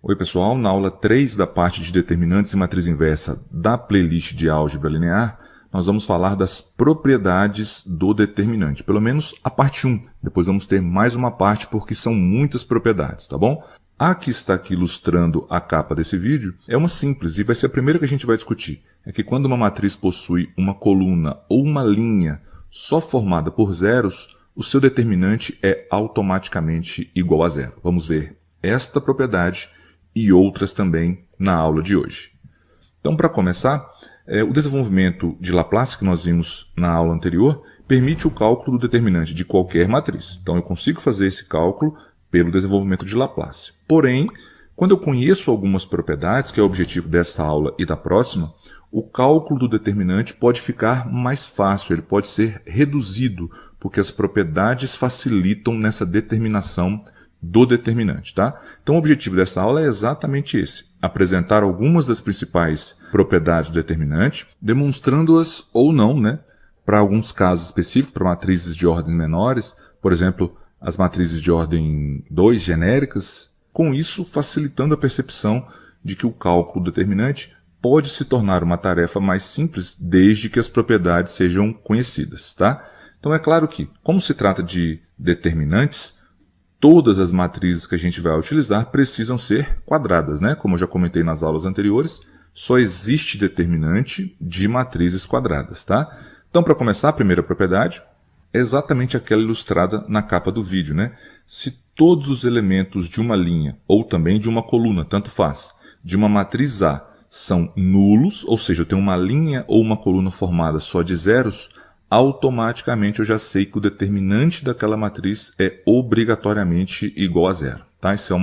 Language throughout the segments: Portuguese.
Oi pessoal, na aula 3 da parte de determinantes e matriz inversa da playlist de álgebra linear, nós vamos falar das propriedades do determinante, pelo menos a parte 1, depois vamos ter mais uma parte porque são muitas propriedades, tá bom? A que está aqui ilustrando a capa desse vídeo é uma simples e vai ser a primeira que a gente vai discutir, é que quando uma matriz possui uma coluna ou uma linha só formada por zeros, o seu determinante é automaticamente igual a zero. Vamos ver esta propriedade e outras também na aula de hoje. Então, para começar, o desenvolvimento de Laplace que nós vimos na aula anterior permite o cálculo do determinante de qualquer matriz. Então, eu consigo fazer esse cálculo pelo desenvolvimento de Laplace. Porém, quando eu conheço algumas propriedades, que é o objetivo dessa aula e da próxima, o cálculo do determinante pode ficar mais fácil, ele pode ser reduzido, porque as propriedades facilitam nessa determinação do determinante, tá? Então o objetivo dessa aula é exatamente esse, apresentar algumas das principais propriedades do determinante, demonstrando-as ou não, né, para alguns casos específicos, para matrizes de ordens menores, por exemplo, as matrizes de ordem 2 genéricas, com isso facilitando a percepção de que o cálculo do determinante pode se tornar uma tarefa mais simples desde que as propriedades sejam conhecidas, tá? Então é claro que, como se trata de determinantes, todas as matrizes que a gente vai utilizar precisam ser quadradas, né? Como eu já comentei nas aulas anteriores, só existe determinante de matrizes quadradas, tá? Então, para começar, a primeira propriedade é exatamente aquela ilustrada na capa do vídeo, né? Se todos os elementos de uma linha, ou também de uma coluna, tanto faz, de uma matriz A são nulos, ou seja, eu tenho uma linha ou uma coluna formada só de zeros, automaticamente eu já sei que o determinante daquela matriz é obrigatoriamente igual a zero. Tá? Isso é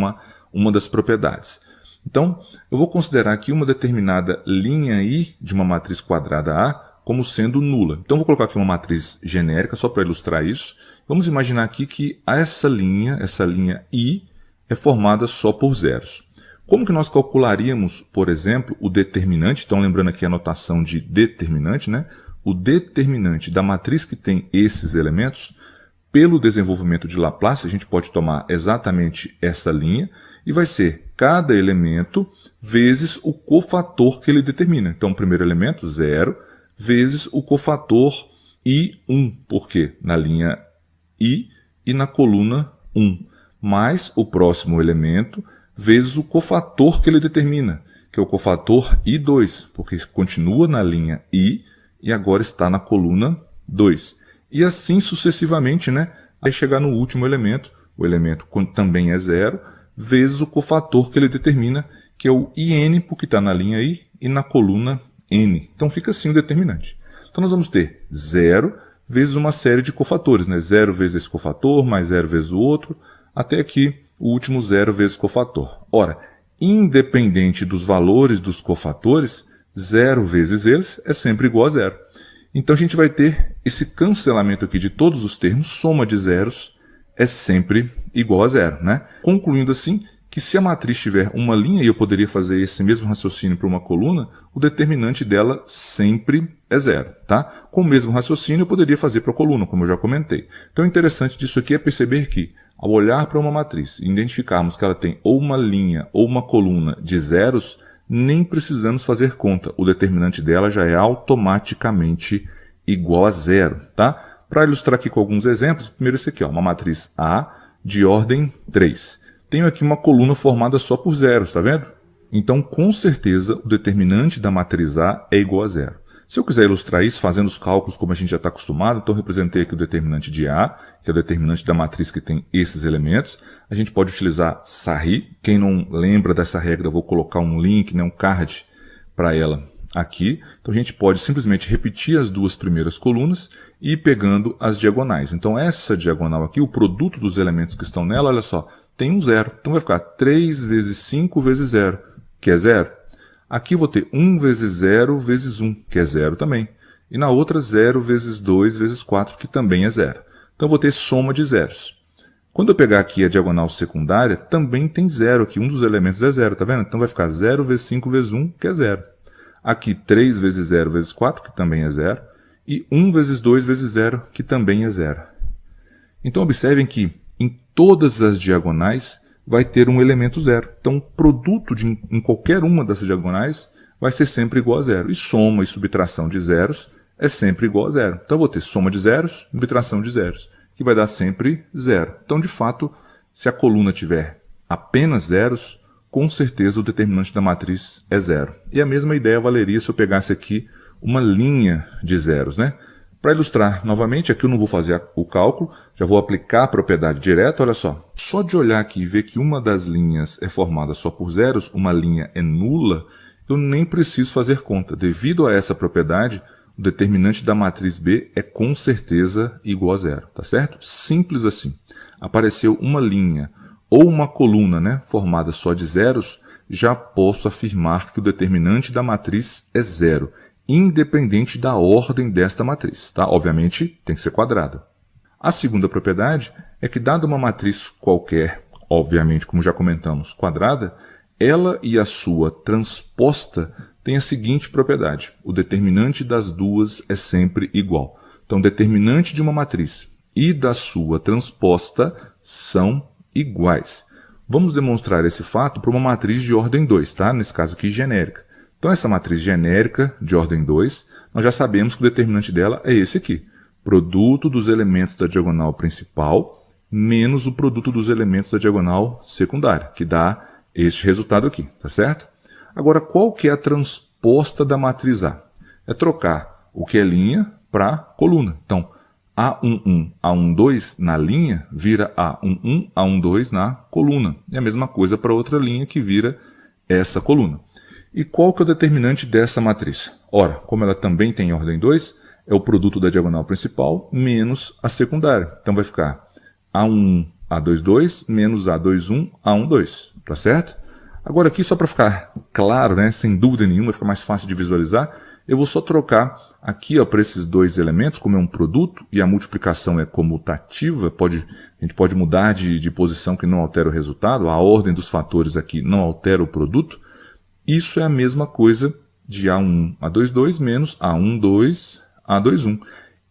uma das propriedades. Então, eu vou considerar aqui uma determinada linha I de uma matriz quadrada A como sendo nula. Então, vou colocar aqui uma matriz genérica só para ilustrar isso. Vamos imaginar aqui que essa linha I, é formada só por zeros. Como que nós calcularíamos, por exemplo, o determinante? Então, lembrando aqui a notação de determinante, né? O determinante da matriz que tem esses elementos, pelo desenvolvimento de Laplace, a gente pode tomar exatamente essa linha e vai ser cada elemento vezes o cofator que ele determina. Então, o primeiro elemento, 0, vezes o cofator I1, porque na linha I e na coluna 1, mais o próximo elemento vezes o cofator que ele determina, que é o cofator I2, porque continua na linha I e agora está na coluna 2. E assim sucessivamente, né? Até chegar no último elemento, o elemento também é 0, vezes o cofator que ele determina, que é o IN, porque está na linha I, e na coluna N. Então fica assim o determinante. Então nós vamos ter 0 vezes uma série de cofatores, né? 0 vezes esse cofator, mais 0 vezes o outro, até aqui o último 0 vezes o cofator. Ora, independente dos valores dos cofatores, 0 vezes eles é sempre igual a zero. Então a gente vai ter esse cancelamento aqui de todos os termos, soma de zeros é sempre igual a zero, né? Concluindo assim que se a matriz tiver uma linha, e eu poderia fazer esse mesmo raciocínio para uma coluna, o determinante dela sempre é zero, tá? Com o mesmo raciocínio eu poderia fazer para a coluna, como eu já comentei. Então o interessante disso aqui é perceber que, ao olhar para uma matriz e identificarmos que ela tem ou uma linha ou uma coluna de zeros, nem precisamos fazer conta, o determinante dela já é automaticamente igual a zero, tá? Para ilustrar aqui com alguns exemplos, primeiro esse aqui, ó, uma matriz A de ordem 3. Tenho aqui uma coluna formada só por zeros, tá vendo? Então, com certeza, o determinante da matriz A é igual a zero. Se eu quiser ilustrar isso fazendo os cálculos como a gente já está acostumado, então eu representei aqui o determinante de A, que é o determinante da matriz que tem esses elementos. A gente pode utilizar Sarri. Quem não lembra dessa regra, eu vou colocar um link, né, um card para ela aqui. Então a gente pode simplesmente repetir as duas primeiras colunas e ir pegando as diagonais. Então essa diagonal aqui, o produto dos elementos que estão nela, olha só, tem um zero. Então vai ficar 3 vezes 5 vezes 0, que é 0. Aqui eu vou ter 1 vezes 0 vezes 1, que é 0 também. E na outra 0 vezes 2 vezes 4, que também é 0. Então eu vou ter soma de zeros. Quando eu pegar aqui a diagonal secundária, também tem 0 aqui. Um dos elementos é 0, tá vendo? Então vai ficar 0 vezes 5 vezes 1, que é 0. Aqui 3 vezes 0 vezes 4, que também é 0. E 1 vezes 2 vezes 0, que também é 0. Então observem que em todas as diagonais vai ter um elemento zero. Então, o produto em qualquer uma dessas diagonais vai ser sempre igual a zero. E soma e subtração de zeros é sempre igual a zero. Então, eu vou ter soma de zeros, subtração de zeros, que vai dar sempre zero. Então, de fato, se a coluna tiver apenas zeros, com certeza o determinante da matriz é zero. E a mesma ideia valeria se eu pegasse aqui uma linha de zeros, né? Para ilustrar novamente, aqui eu não vou fazer o cálculo, já vou aplicar a propriedade direta. Olha só, só de olhar aqui e ver que uma das linhas é formada só por zeros, uma linha é nula, eu nem preciso fazer conta. Devido a essa propriedade, o determinante da matriz B é com certeza igual a zero, tá certo? Simples assim. Apareceu uma linha ou uma coluna, né, formada só de zeros, já posso afirmar que o determinante da matriz é zero, independente da ordem desta matriz, tá? Obviamente, tem que ser quadrada. A segunda propriedade é que, dada uma matriz qualquer, obviamente, como já comentamos, quadrada, ela e a sua transposta têm a seguinte propriedade: o determinante das duas é sempre igual. Então, o determinante de uma matriz e da sua transposta são iguais. Vamos demonstrar esse fato para uma matriz de ordem 2, tá? Nesse caso aqui, genérica. Então, essa matriz genérica de ordem 2, nós já sabemos que o determinante dela é esse aqui. Produto dos elementos da diagonal principal menos o produto dos elementos da diagonal secundária, que dá este resultado aqui, tá certo? Agora, qual que é a transposta da matriz A? É trocar o que é linha para coluna. Então, A11, A12 na linha vira A11, A12 na coluna. E a mesma coisa para outra linha que vira essa coluna. E qual que é o determinante dessa matriz? Ora, como ela também tem ordem 2, é o produto da diagonal principal menos a secundária. Então vai ficar A11, A22 menos A21, A12. Tá certo? Agora aqui, só para ficar claro, né, sem dúvida nenhuma, fica mais fácil de visualizar, eu vou só trocar aqui para esses dois elementos, como é um produto e a multiplicação é comutativa, a gente pode mudar de posição que não altera o resultado, a ordem dos fatores aqui não altera o produto. Isso é a mesma coisa de A1, A22 menos A12, A21.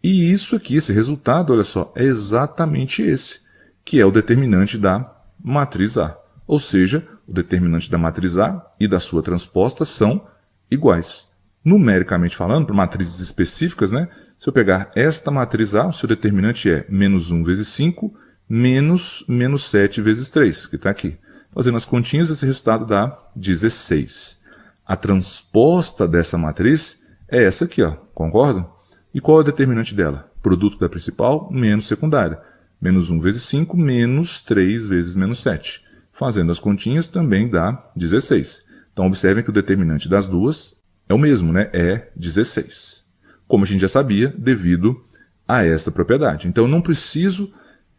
E isso aqui, esse resultado, olha só, é exatamente esse, que é o determinante da matriz A. Ou seja, o determinante da matriz A e da sua transposta são iguais. Numericamente falando, para matrizes específicas, né, se eu pegar esta matriz A, o seu determinante é menos 1 vezes 5, menos 7 vezes 3, que está aqui. Fazendo as continhas, esse resultado dá 16. A transposta dessa matriz é essa aqui, ó, concordam? E qual é o determinante dela? Produto da principal menos secundária. Menos 1 vezes 5, menos 3 vezes menos 7. Fazendo as continhas também dá 16. Então, observem que o determinante das duas é o mesmo, né? É 16. Como a gente já sabia, devido a esta propriedade. Então, eu não preciso,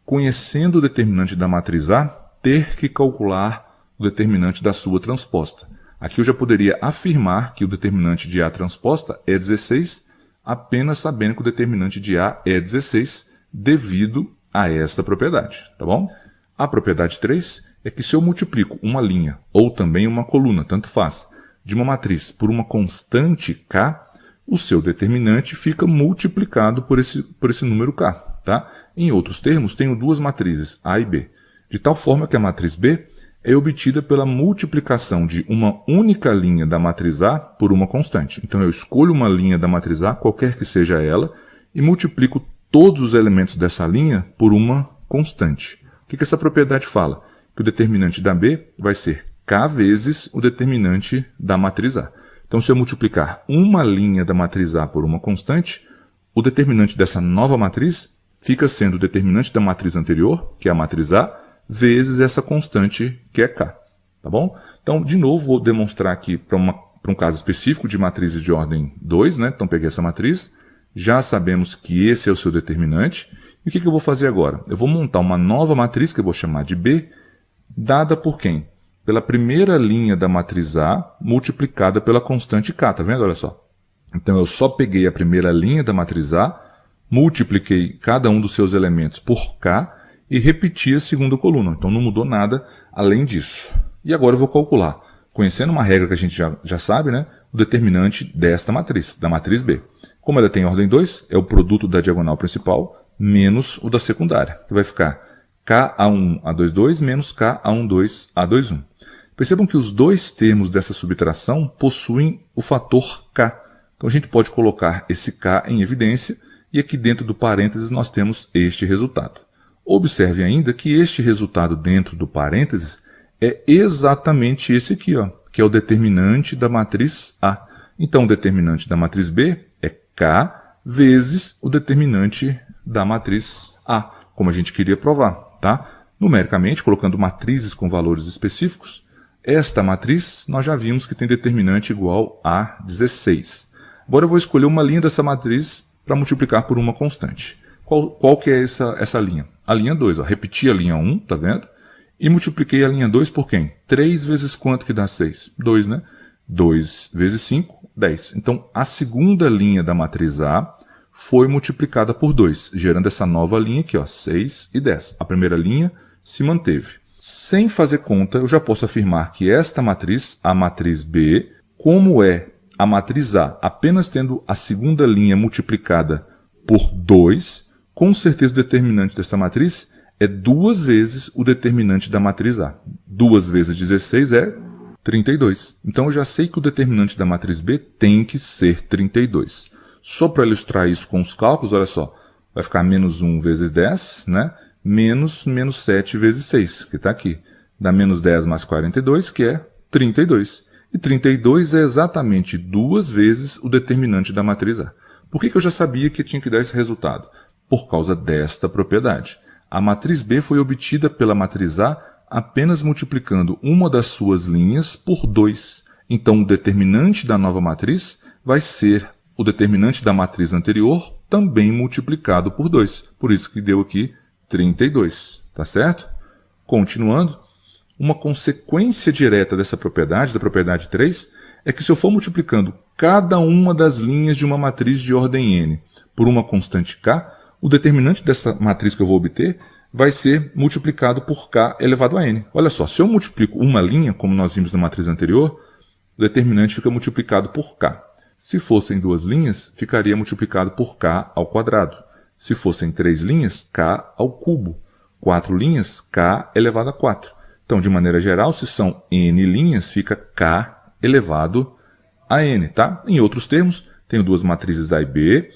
conhecendo o determinante da matriz A, ter que calcular o determinante da sua transposta. Aqui eu já poderia afirmar que o determinante de A transposta é 16, apenas sabendo que o determinante de A é 16, devido a esta propriedade, tá bom? A propriedade 3 é que, se eu multiplico uma linha, ou também uma coluna, tanto faz, de uma matriz por uma constante K, o seu determinante fica multiplicado por esse número K, tá? Em outros termos, tenho duas matrizes, A e B. De tal forma que a matriz B é obtida pela multiplicação de uma única linha da matriz A por uma constante. Então, eu escolho uma linha da matriz A, qualquer que seja ela, e multiplico todos os elementos dessa linha por uma constante. O que essa propriedade fala? Que o determinante da B vai ser K vezes o determinante da matriz A. Então, se eu multiplicar uma linha da matriz A por uma constante, o determinante dessa nova matriz fica sendo o determinante da matriz anterior, que é a matriz A, vezes essa constante, que é K. Tá bom? Então, de novo, vou demonstrar aqui para um caso específico de matrizes de ordem 2, né? Então, peguei essa matriz, já sabemos que esse é o seu determinante. E o que eu vou fazer agora? Eu vou montar uma nova matriz, que eu vou chamar de B, dada por quem? Pela primeira linha da matriz A multiplicada pela constante K, tá vendo? Olha só. Então, eu só peguei a primeira linha da matriz A, multipliquei cada um dos seus elementos por K e repeti a segunda coluna. Então, não mudou nada além disso. E agora eu vou calcular, conhecendo uma regra que a gente já sabe, né? O determinante desta matriz, da matriz B. Como ela tem ordem 2, é o produto da diagonal principal menos o da secundária, que vai ficar K1, A22 menos K12, A21. Percebam que os dois termos dessa subtração possuem o fator K. Então a gente pode colocar esse K em evidência e aqui dentro do parênteses nós temos este resultado. Observe ainda que este resultado dentro do parênteses é exatamente esse aqui, ó, que é o determinante da matriz A. Então o determinante da matriz B é K vezes o determinante da matriz A, como a gente queria provar, tá? Numericamente, colocando matrizes com valores específicos, esta matriz nós já vimos que tem determinante igual a 16. Agora eu vou escolher uma linha dessa matriz para multiplicar por uma constante. Qual que é essa linha? A linha 2. Ó. Repeti a linha 1, tá vendo? E multipliquei a linha 2 por quem? 3 vezes quanto que dá 6? 2, né? 2 vezes 5, 10. Então, a segunda linha da matriz A foi multiplicada por 2, gerando essa nova linha aqui, ó, 6 e 10. A primeira linha se manteve. Sem fazer conta, eu já posso afirmar que esta matriz, a matriz B, como é a matriz A apenas tendo a segunda linha multiplicada por 2, com certeza o determinante dessa matriz é 2 vezes o determinante da matriz A. 2 vezes 16 é 32. Então eu já sei que o determinante da matriz B tem que ser 32. Só para ilustrar isso com os cálculos, olha só, vai ficar menos 1 vezes 10, né? Menos 7 vezes 6, que está aqui. Dá menos 10 mais 42, que é 32. E 32 é exatamente 2 vezes o determinante da matriz A. Por que eu já sabia que tinha que dar esse resultado? Por causa desta propriedade. A matriz B foi obtida pela matriz A apenas multiplicando uma das suas linhas por 2. Então, o determinante da nova matriz vai ser o determinante da matriz anterior também multiplicado por 2. Por isso que deu aqui 32. Tá certo? Continuando, uma consequência direta dessa propriedade, da propriedade 3, é que se eu for multiplicando cada uma das linhas de uma matriz de ordem n por uma constante k, o determinante dessa matriz que eu vou obter vai ser multiplicado por k elevado a n. Olha só, se eu multiplico uma linha, como nós vimos na matriz anterior, o determinante fica multiplicado por k. Se fossem 2 linhas, ficaria multiplicado por k ao quadrado. Se fossem 3 linhas, k ao cubo. 4 linhas, k elevado a 4. Então, de maneira geral, se são n linhas, fica k elevado a n, tá? Em outros termos, tenho duas matrizes A e B,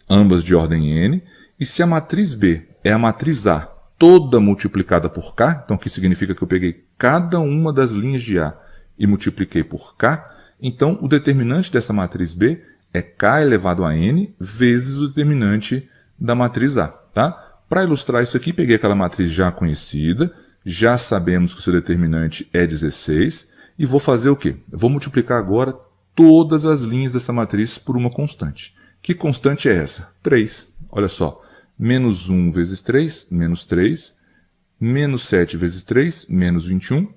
ambas de ordem n, e se a matriz B é a matriz A toda multiplicada por k, então aqui significa que eu peguei cada uma das linhas de A e multipliquei por k, então o determinante dessa matriz B é k elevado a n vezes o determinante da matriz A, tá? Para ilustrar isso aqui, peguei aquela matriz já conhecida, já sabemos que o seu determinante é 16, e vou fazer o quê? Eu vou multiplicar agora todas as linhas dessa matriz por uma constante. Que constante é essa? 3. Olha só, menos 1 vezes 3, menos 3, menos 7 vezes 3, menos 21,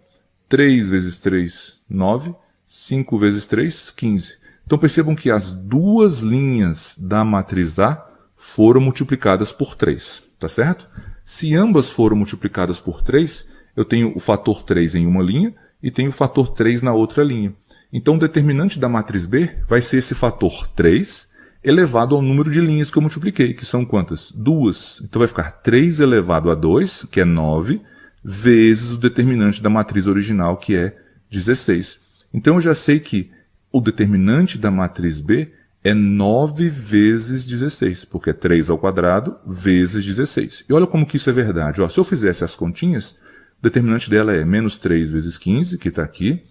3 vezes 3, 9, 5 vezes 3, 15. Então percebam que as duas linhas da matriz A foram multiplicadas por 3, tá certo? Se ambas foram multiplicadas por 3, eu tenho o fator 3 em uma linha e tenho o fator 3 na outra linha. Então o determinante da matriz B vai ser esse fator 3 elevado ao número de linhas que eu multipliquei, que são quantas? 2. Então vai ficar 3 elevado a 2, que é 9, vezes o determinante da matriz original, que é 16. Então eu já sei que o determinante da matriz B é 9 vezes 16, porque é 3 ao quadrado vezes 16. E olha como que isso é verdade. Ó, se eu fizesse as continhas, o determinante dela é menos 3 vezes 15, que está aqui,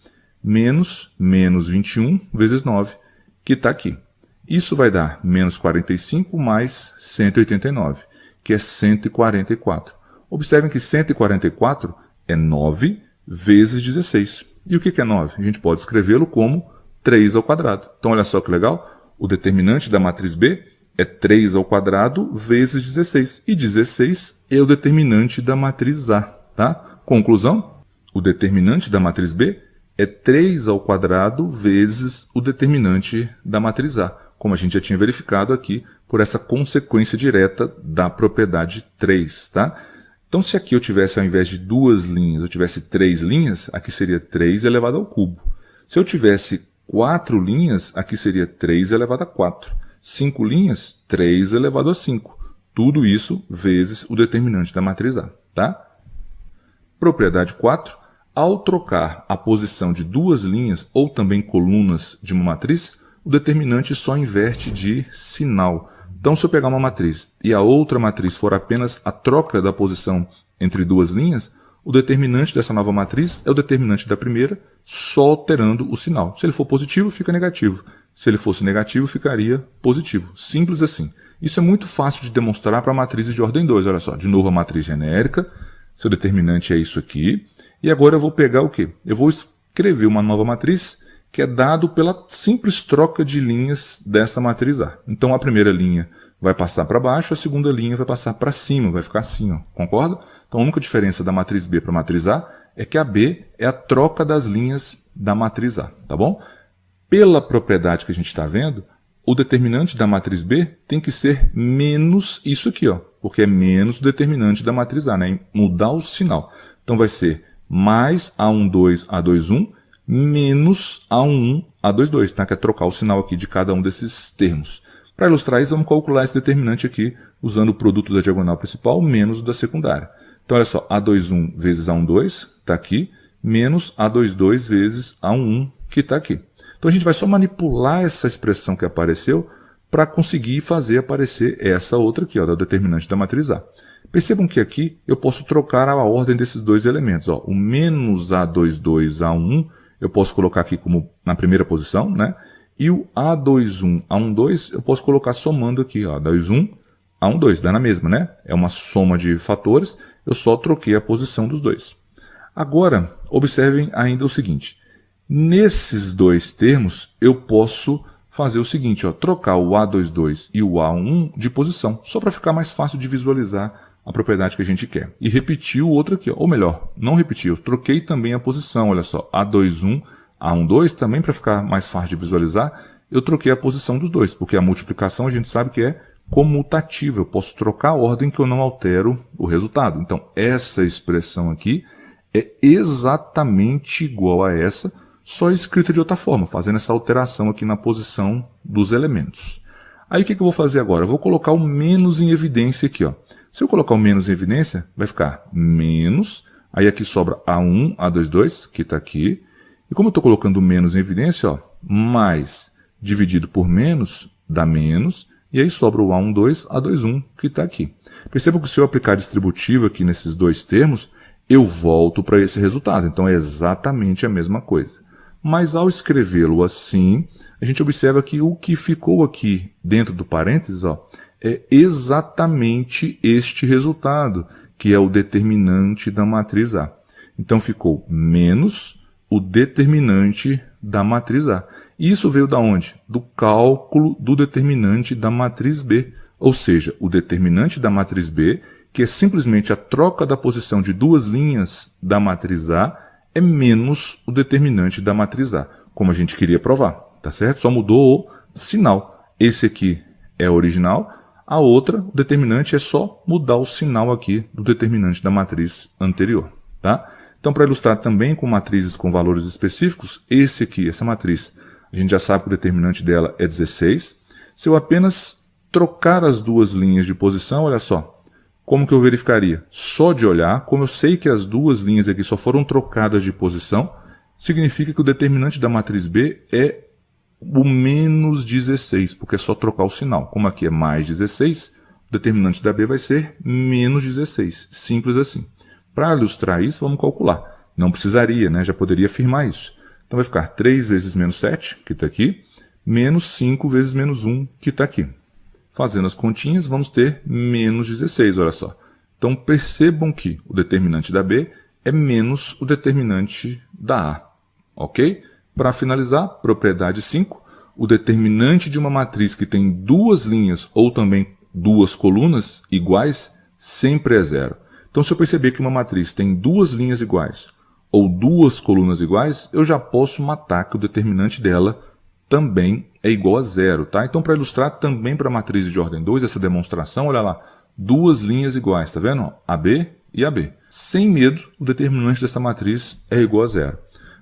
menos 21 vezes 9, que está aqui. Isso vai dar menos 45 mais 189, que é 144. Observem que 144 é 9 vezes 16. E o que é 9? A gente pode escrevê-lo como 3 ao quadrado. Então, olha só que legal. O determinante da matriz B é 3 ao quadrado vezes 16. E 16 é o determinante da matriz A. Tá? Conclusão, o determinante da matriz B é 3 ao quadrado vezes o determinante da matriz A, como a gente já tinha verificado aqui por essa consequência direta da propriedade 3. Tá? Então, se aqui eu tivesse, ao invés de 2 linhas, eu tivesse 3 linhas, aqui seria 3 elevado ao cubo. Se eu tivesse 4 linhas, aqui seria 3 elevado a 4. 5 linhas, 3 elevado a 5. Tudo isso vezes o determinante da matriz A. Tá? Propriedade 4. Ao trocar a posição de duas linhas ou também colunas de uma matriz, o determinante só inverte de sinal. Então, se eu pegar uma matriz e a outra matriz for apenas a troca da posição entre duas linhas, o determinante dessa nova matriz é o determinante da primeira, só alterando o sinal. Se ele for positivo, fica negativo. Se ele fosse negativo, ficaria positivo. Simples assim. Isso é muito fácil de demonstrar para matrizes de ordem 2. Olha só, de novo a matriz genérica, seu determinante é isso aqui. E agora eu vou pegar o quê? Eu vou escrever uma nova matriz que é dado pela simples troca de linhas dessa matriz A. Então a primeira linha vai passar para baixo, a segunda linha vai passar para cima, vai ficar assim, ó, concorda? Então a única diferença da matriz B para a matriz A é que a B é a troca das linhas da matriz A, tá bom? Pela propriedade que a gente está vendo, o determinante da matriz B tem que ser menos isso aqui, ó, porque é menos o determinante da matriz A, né? Mudar o sinal. Então vai ser mais A12, A21, menos A11, A22, tá? Que é trocar o sinal aqui de cada um desses termos. Para ilustrar isso, vamos calcular esse determinante aqui usando o produto da diagonal principal menos o da secundária. Então, olha só, A21 vezes A12, está aqui, menos A22 vezes A11, que está aqui. Então, a gente vai só manipular essa expressão que apareceu para conseguir fazer aparecer essa outra aqui, ó, da determinante da matriz A. Percebam que aqui eu posso trocar a ordem desses dois elementos. Ó. O menos A22, A11, eu posso colocar aqui como na primeira posição, né? E o A21, A12, eu posso colocar somando aqui, ó, A21, A12, dá na mesma, né? É uma soma de fatores, eu só troquei a posição dos dois. Agora, observem ainda o seguinte. Nesses dois termos, eu posso fazer o seguinte, ó, trocar o A22 e o A11 de posição, só para ficar mais fácil de visualizar a propriedade que a gente quer. E repetir o outro aqui, ó. Ou melhor, não repetir, eu troquei também a posição, olha só, A21, A12, também para ficar mais fácil de visualizar, eu troquei a posição dos dois, porque a multiplicação a gente sabe que é comutativa, eu posso trocar a ordem que eu não altero o resultado. Então, essa expressão aqui é exatamente igual a essa, só escrita de outra forma, fazendo essa alteração aqui na posição dos elementos. Aí o que eu vou fazer agora? Eu vou colocar o menos em evidência aqui, ó. Se eu colocar o menos em evidência, vai ficar menos, aí aqui sobra A1, A22, que está aqui. E como eu estou colocando o menos em evidência, ó, mais dividido por menos dá menos, e aí sobra o A12, A21, que está aqui. Percebam que se eu aplicar distributivo aqui nesses dois termos, eu volto para esse resultado. Então é exatamente a mesma coisa. Mas ao escrevê-lo assim, a gente observa que o que ficou aqui dentro do parênteses, ó, é exatamente este resultado, que é o determinante da matriz A. Então ficou menos o determinante da matriz A. E isso veio da onde? Do cálculo do determinante da matriz B. Ou seja, o determinante da matriz B, que é simplesmente a troca da posição de duas linhas da matriz A, é menos o determinante da matriz A, como a gente queria provar, tá certo? Só mudou o sinal. Esse aqui é original, a outra, o determinante é só mudar o sinal aqui do determinante da matriz anterior, tá? Então, para ilustrar também com matrizes com valores específicos, esse aqui, essa matriz, a gente já sabe que o determinante dela é 16. Se eu apenas trocar as duas linhas de posição, olha só, como que eu verificaria? Só de olhar, como eu sei que as duas linhas aqui só foram trocadas de posição, significa que o determinante da matriz B é o menos 16, porque é só trocar o sinal. Como aqui é mais 16, o determinante da B vai ser menos 16. Simples assim. Para ilustrar isso, vamos calcular. Não precisaria, né? Já poderia afirmar isso. Então vai ficar 3 vezes menos 7, que está aqui, menos 5 vezes menos 1, que está aqui. Fazendo as continhas, vamos ter menos 16, olha só. Então percebam que o determinante da B é menos o determinante da A. Ok? Para finalizar, propriedade 5, o determinante de uma matriz que tem duas linhas ou também duas colunas iguais sempre é zero. Então, se eu perceber que uma matriz tem duas linhas iguais ou duas colunas iguais, eu já posso matar que o determinante dela também é igual a zero. Tá? Então, para ilustrar também para matrizes de ordem 2, essa demonstração, olha lá, duas linhas iguais, tá vendo? AB e AB. Sem medo, o determinante dessa matriz é igual a zero.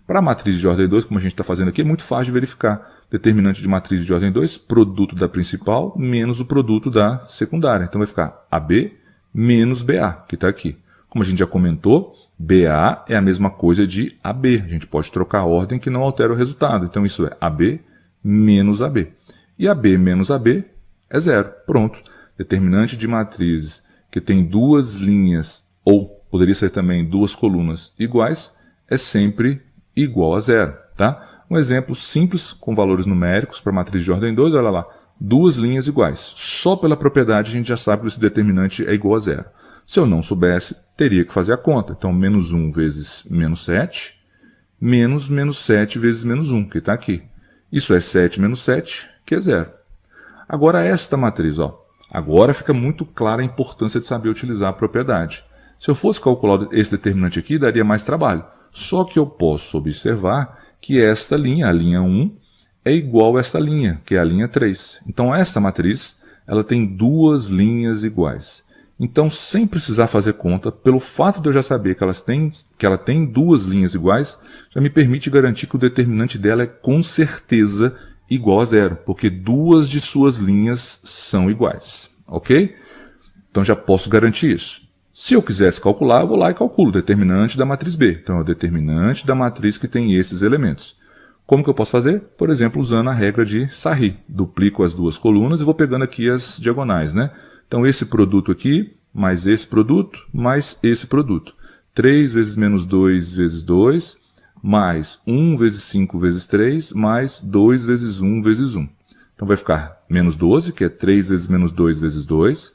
Para a matriz de ordem 2, como a gente está fazendo aqui, é muito fácil de verificar. Determinante de matriz de ordem 2, produto da principal menos o produto da secundária. Então vai ficar AB menos BA, que está aqui. Como a gente já comentou, BA é a mesma coisa de AB. A gente pode trocar a ordem que não altera o resultado. Então isso é AB menos AB. E AB menos AB é zero. Pronto. Determinante de matrizes que tem duas linhas, ou poderia ser também duas colunas iguais, é sempre igual a zero. Tá? Um exemplo simples com valores numéricos para matriz de ordem 2, olha lá. Duas linhas iguais. Só pela propriedade a gente já sabe que esse determinante é igual a zero. Se eu não soubesse, teria que fazer a conta. Então, menos 1 vezes menos 7, menos 7 vezes menos 1, que está aqui. Isso é 7 menos 7, que é zero. Agora, esta matriz, ó. Agora fica muito clara a importância de saber utilizar a propriedade. Se eu fosse calcular esse determinante aqui, daria mais trabalho. Só que eu posso observar que esta linha, a linha 1, é igual a esta linha, que é a linha 3. Então, esta matriz ela tem duas linhas iguais. Então, sem precisar fazer conta, pelo fato de eu já saber que ela tem duas linhas iguais, já me permite garantir que o determinante dela é com certeza igual a zero, porque duas de suas linhas são iguais. Ok? Então, já posso garantir isso. Se eu quisesse calcular, eu vou lá e calculo o determinante da matriz B. Então, é o determinante da matriz que tem esses elementos. Como que eu posso fazer? Por exemplo, usando a regra de Sarri. Duplico as duas colunas e vou pegando aqui as diagonais, né? Então, esse produto aqui, mais esse produto, mais esse produto. 3 vezes menos 2 vezes 2, mais 1 vezes 5 vezes 3, mais 2 vezes 1 vezes 1. Então, vai ficar menos 12, que é 3 vezes menos 2 vezes 2,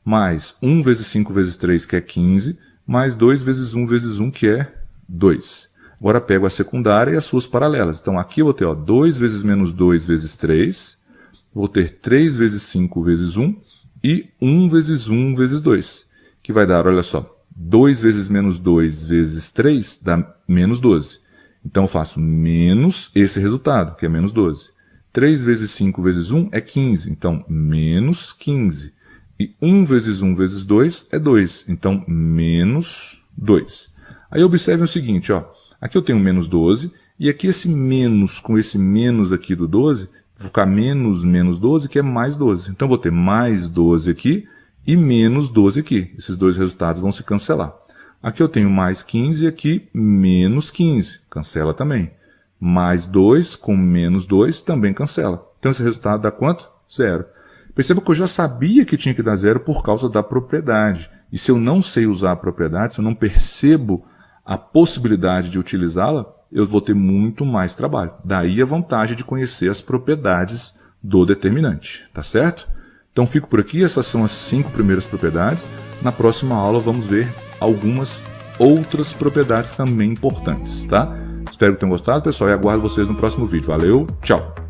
mais 1 vezes 5 vezes 3, que é 15, mais 2 vezes 1 vezes 1, que é 2. Agora, pego a secundária e as suas paralelas. Então, aqui eu vou ter 2 vezes menos 2 vezes 3, vou ter 3 vezes 5 vezes 1, e 1 vezes 1 vezes 2, que vai dar, olha só, 2 vezes menos 2 vezes 3 dá menos 12. Então eu faço menos esse resultado, que é menos 12. 3 vezes 5 vezes 1 é 15, então menos 15. E 1 vezes 1 vezes 2 é 2, então menos 2. Aí observem o seguinte, ó, aqui eu tenho menos 12, e aqui esse menos com esse menos aqui do 12, vou ficar menos menos 12, que é mais 12. Então, vou ter mais 12 aqui e menos 12 aqui. Esses dois resultados vão se cancelar. Aqui eu tenho mais 15 e aqui menos 15. Cancela também. Mais 2 com menos 2 também cancela. Então, esse resultado dá quanto? Zero. Perceba que eu já sabia que tinha que dar zero por causa da propriedade. E se eu não sei usar a propriedade, se eu não percebo a possibilidade de utilizá-la, eu vou ter muito mais trabalho. Daí a vantagem de conhecer as propriedades do determinante, tá certo? Então fico por aqui, essas são as 5 primeiras propriedades. Na próxima aula vamos ver algumas outras propriedades também importantes, tá? Espero que tenham gostado, pessoal, e aguardo vocês no próximo vídeo. Valeu, tchau!